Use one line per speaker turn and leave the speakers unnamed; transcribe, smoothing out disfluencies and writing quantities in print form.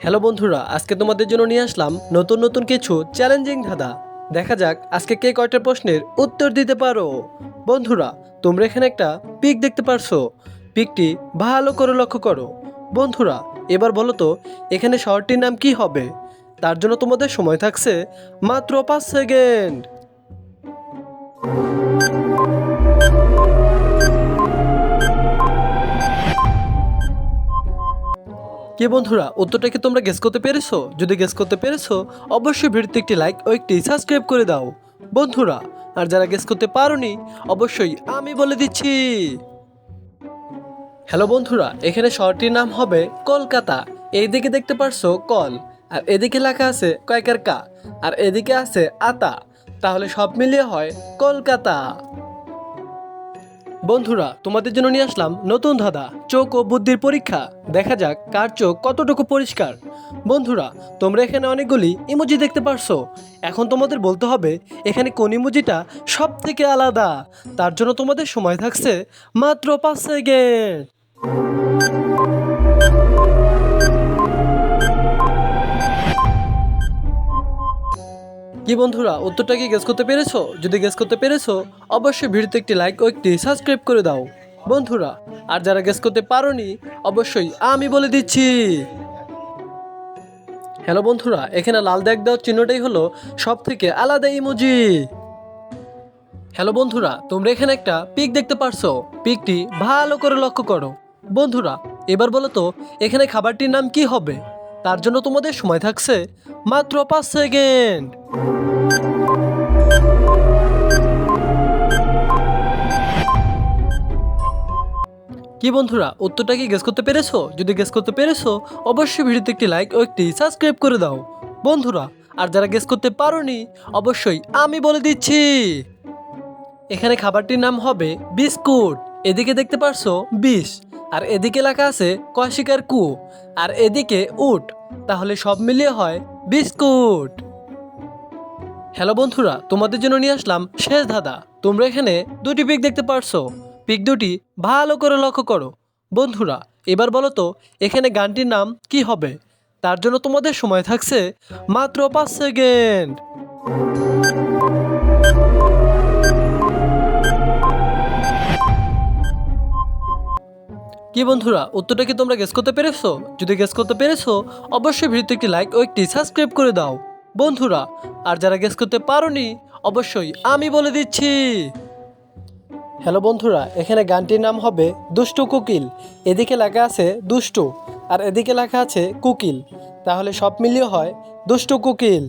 Hello বন্ধুরা, আজকে তোমাদের জন্য নিয়ে আসলাম নতুন নতুন কিছু চ্যালেঞ্জিং ধাঁধা। দেখা যাক আজকে কে কয়টা প্রশ্নের উত্তর দিতে পারো। বন্ধুরা, তোমরা এখানে একটা পিক দেখতে পারছো। পিকটি ভালো করে লক্ষ্য করো। বন্ধুরা, এবার বলো তো এখানে শহরটির নাম কি হবে? তার জন্য তোমাদের সময় থাকছে মাত্র 5 সেকেন্ড। কি বন্ধুরা, উত্তরটা কি তোমরা গেস করতে পেরেছো? যদি গেস করতে পেরেছো অবশ্যই ভিডিওতে একটি লাইক ও একটি সাবস্ক্রাইব করে দাও বন্ধুরা। আর যারা গেস করতে পারোনি অবশ্যই আমি বলে দিচ্ছি। হ্যালো বন্ধুরা, এখানে শহরটির নাম হবে কলকাতা। এইদিকে দেখতে পারছো কল, আর এদিকে লেখা আছে কয়কার কা, আর এদিকে আছে আতা। তাহলে সব মিলিয়ে হয় কলকাতা। বন্ধুরা, তোমাদের জন্য নিয়ে আসলাম নতুন ধাঁধা, চোখ ও বুদ্ধির পরীক্ষা। দেখা যাক কার চোখ কতটুকু পরিষ্কার। বন্ধুরা, তোমরা এখানে অনেকগুলি ইমোজি দেখতে পারছো। এখন তোমাদের বলতে হবে এখানে কোন ইমোজিটা সব থেকে আলাদা। তার জন্য তোমাদের সময় থাকছে মাত্র 5 সেকেন্ড। কি বন্ধুরা, উত্তরটা কি গেস করতে পেরেছো? যদি গেস করতে পেরেছো অবশ্যই ভিডিওতে একটি লাইক ও একটি সাবস্ক্রাইব করে দাও বন্ধুরা। আর যারা গেস করতে পারোনি অবশ্যই আমি বলে দিচ্ছি। হ্যালো বন্ধুরা, এখানে লাল দাগ দেওয়ার চিহ্নটাই হলো সব থেকে আলাদা ইমোজি। হ্যালো বন্ধুরা, তোমরা এখানে একটা পিক দেখতে পারছো। পিকটি ভালো করে লক্ষ্য করো বন্ধুরা। এবার বলো তো এখানে খাবারটির নাম কি হবে? তার জন্য তোমাদের সময় থাকছে মাত্র 5 সেকেন্ড। কি বন্ধুরা, উত্তরটা কি গেস করতে পেরেছো? যদি গেস করতে পেরেছো অবশ্যই ভিডিওতে একটি লাইক ও একটি সাবস্ক্রাইব করে দাও বন্ধুরা। আর যারা গেস করতে পারোনি অবশ্যই আমি বলে দিচ্ছি। এখানে খাবারটির নাম হবে বিস্কুট। এদিকে দেখতে পারছো 20, আর এদিকে লেখা আছে কশিকার কু, আর এদিকে উট। তাহলে সব মিলিয়ে হয় বিস্কুট। হ্যালো বন্ধুরা, তোমাদের জন্য নিয়ে আসলাম শেষ ধাঁধা। তোমরা এখানে দুটি পিক দেখতে পারছো। পিক দুটি ভালো করে লক্ষ্য করো বন্ধুরা। এবার বলো তো এখানে গানটির নাম কি হবে? তার জন্য তোমাদের সময় থাকছে মাত্র 5 সেকেন্ড। কি বন্ধুরা, উত্তরটা কি তোমরা গেস করতে পেরেছো? যদি গেস করতে পেরেছো অবশ্যই ভিডিওতে একটি লাইক ও একটি সাবস্ক্রাইব করে দাও বন্ধুরা। আর যারা গেস করতে পারোনি অবশ্যই আমি বলে দিচ্ছি। হ্যালো বন্ধুরা, এখানে গানটির নাম হবে দুষ্টু কোকিল। এদিকে লেখা আছে দুষ্টু, আর এদিকে লেখা আছে কোকিল। তাহলে সব মিলিয়ে হয় দুষ্টু কোকিল।